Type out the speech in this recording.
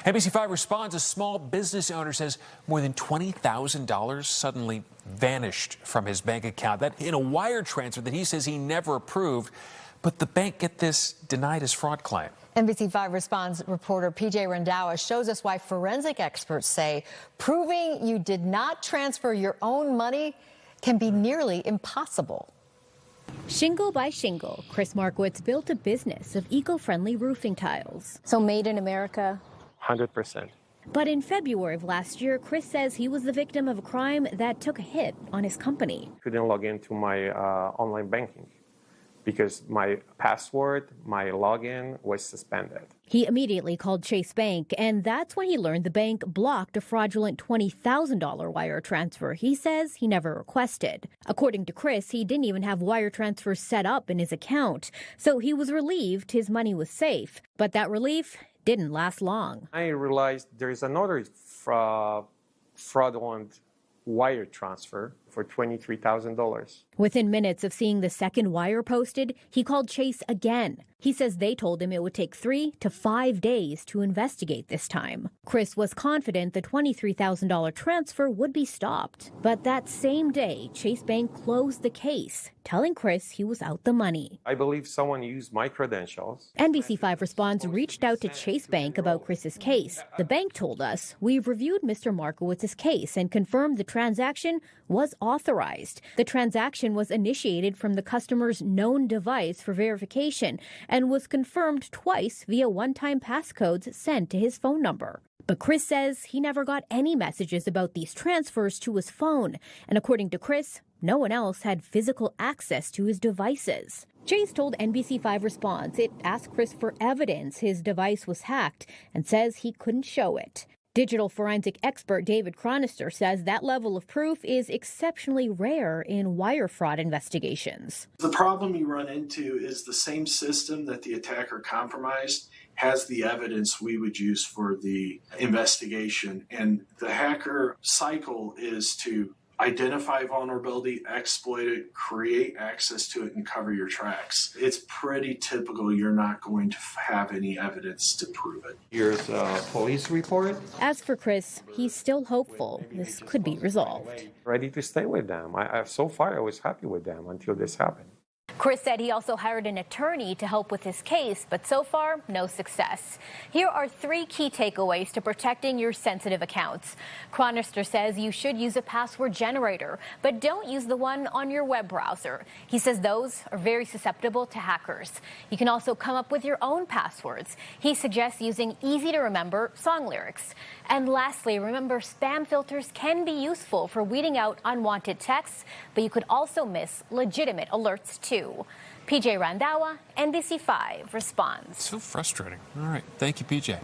NBC5 responds. A small business owner says more than $20,000 suddenly vanished from his bank account. That in a wire transfer that he says he never approved. But the bank, get this, denied his fraud claim. NBC5 Responds reporter PJ Randhawa shows us why forensic experts say proving you did not transfer your own money can be nearly impossible. Shingle by shingle, Chris Markowitz built a business of eco-friendly roofing tiles. So made in America? 100%. But in February of last year, Chris says he was the victim of a crime that took a hit on his company. Couldn't log into my online banking because my password, my login was suspended. He immediately called Chase Bank, and that's when he learned the bank blocked a fraudulent $20,000 wire transfer he says he never requested. According to Chris, he didn't even have wire transfers set up in his account, so he was relieved his money was safe. But that relief didn't last long. I realized there is another fraudulent wire transfer for $23,000. Within minutes of seeing the second wire posted, he called Chase again. He says they told him it would take 3 to 5 days to investigate this time. Chris was confident the $23,000 transfer would be stopped. But that same day, Chase Bank closed the case, telling Chris he was out the money. I believe someone used my credentials. NBC5 Responds reached out to Chase Bank about Chris's case. The bank told us, "We've reviewed Mr. Markowitz's case and confirmed the transaction was authorized. The transaction was initiated from the customer's known device for verification and was confirmed twice via one-time passcodes sent to his phone number." But Chris says he never got any messages about these transfers to his phone. And according to Chris, no one else had physical access to his devices. Chase told NBC5 Response it asked Chris for evidence his device was hacked and says he couldn't show it. Digital forensic expert David Chronister says that level of proof is exceptionally rare in wire fraud investigations. The problem you run into is the same system that the attacker compromised has the evidence we would use for the investigation. And the hacker cycle is to identify vulnerability, exploit it, create access to it, and cover your tracks. It's pretty typical you're not going to have any evidence to prove it. Here's a police report. As for Chris, he's still hopeful this could be resolved. Ready to stay with them. So far, I was happy with them until this happened. Chris said he also hired an attorney to help with his case, but so far, no success. Here are 3 key takeaways to protecting your sensitive accounts. Chronister says you should use a password generator, but don't use the one on your web browser. He says those are very susceptible to hackers. You can also come up with your own passwords. He suggests using easy-to-remember song lyrics. And lastly, remember spam filters can be useful for weeding out unwanted texts, but you could also miss legitimate alerts too. PJ Randhawa, NBC5 Responds. So frustrating. All right. Thank you, PJ.